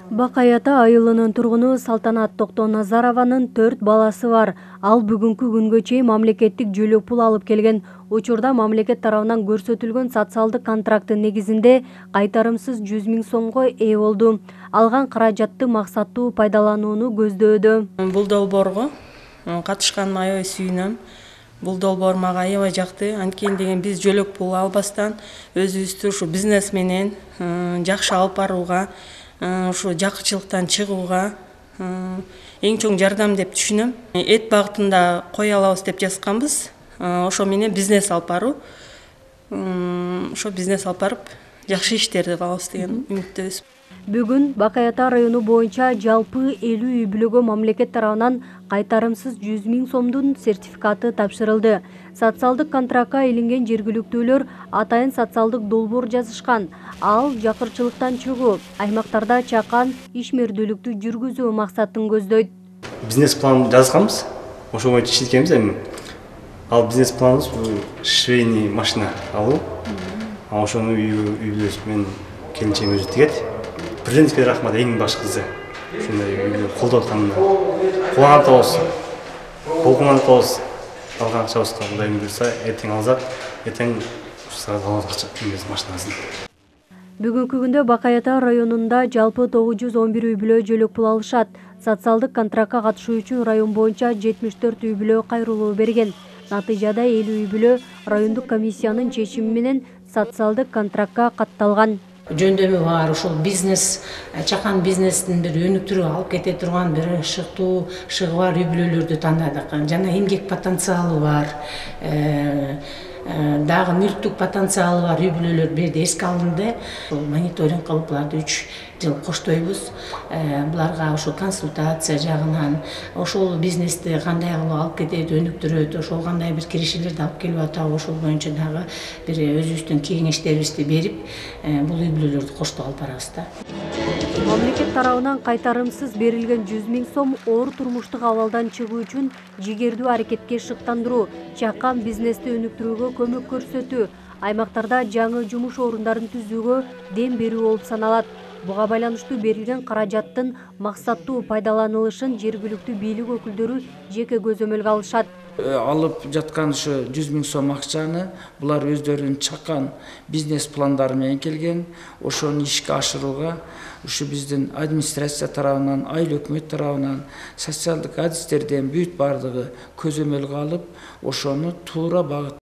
Бакай Ата айылынын тургуну Салтанат Токтоназарованын 4 баласы бар. Ал бүгүнкү күнгө чейин мамлекеттик жөлөк пул алып келген. Учурда мамлекет тарабынан көрсөтүлгөн социалдык контракттын негизинде кайтарымсыз 100 000 сомго ээ болду. Алган каражатты максаттуу пайдаланууну көздөөдө. Бул долбоорго катышканыма аябай сүйүнөм. Бул долбоор мага аябай жакты. Анткени деген биз жөлөк пул албастан өзүбүздү ушу бизнес менен жакшы алып барууга, ушу жакычылыктан чыгууга эң чоң жардам деп түшүнөм. Эт багытында кой алабыз деп жазганбыз. Ошо менен бизнес алып баруу. Ошо бизнес алып барып, жакшы иштерди кылабыз деген үмүттөбүз. Бүгүн Бакай Ата району боюнча жалпы 50 үй бүлөгө мамлекет тарабынан кайтарымсыз 100 000 сомдун сертификаты тапшырылды. Социалдык контрактка илинген жергиликтүүлөр атайын социалдык долбоор жазышкан. Ал жакырчылыктан чыгуу, аймактарда чакан ишмердүүлүктү жүргүзүү максатын көздөйт. Бизнес план жазганбыз. Ошо боюнча иштейбиз эми. Ал бизнес планыбыз швейный машина алуу. Ошону үйүбүз менен келинчегим өзү тигет. Президентке рахмат, эң башкысы. Ушундай колдоп атканына кубанып атабыз. Кубанып атабыз. Алган акчабызга Кудайым буйрса, эртең алсак, эртең ушуга алып акча эмес машинасын. Бүгүнкү күндө Бакай Ата районунда жалпы 911 үй бүлө жөлөк пул алышат. Социалдык контрактка катышуу үчүн район боюнча 74 үй бүлө кайрылуу берген. Натыйжада 50 үй бүлө райондук комиссиянын чечими менен социалдык контрактка катталган. Жөндөмү бар, ушул бизнес, чакан бизнестин бир өнүктүрүп алып кете турган бир шыгы бар үй бүлөлөрдү тандадык. Жана эмгек потенциалы бар, дагы мүлктүк потенциалы бар үй бүлөлөр берди эске алынды. Мониторинг кылып буларды 3 жыл коштойбуз. Буларга ошо консультация жагынан, ошол бизнести кандай кылып алып кетет, өнүктүрөт, ошол кандай бир киришелерди алып келип атабы, ошол боюнча дагы бир өзүбүздүн кеңештерибизди берип, бул үй бүлөлөрдү коштоп алып барабыз да. Мамлекет тарабынан кайтарымсыз берилген 100 000 сом оор турмуштук абалдан чыгуу үчүн жигердүү аракетке шыктандыруу, чакан бизнести өнүктүрүүгө көмөк көрсөтүү, аймактарда жаңы жумуш орундарын түзүүгө дем берүү болуп саналат. Буга байланыштуу берилген каражаттын максаттуу пайдаланылышын жергиликтүү бийлик өкүлдөрү жеке көзөмөлгө алышат. Алып жаткан ушу 100 000 сом акчаны булар өздөрүнүн чакан бизнес пландары менен келген. Ошону ишке ашырууга ушу биздин администрация тарабынан, айыл өкмөт тарабынан социалдык адистерден бүт бардыгы көзөмөлгө алып, ошону туура багыт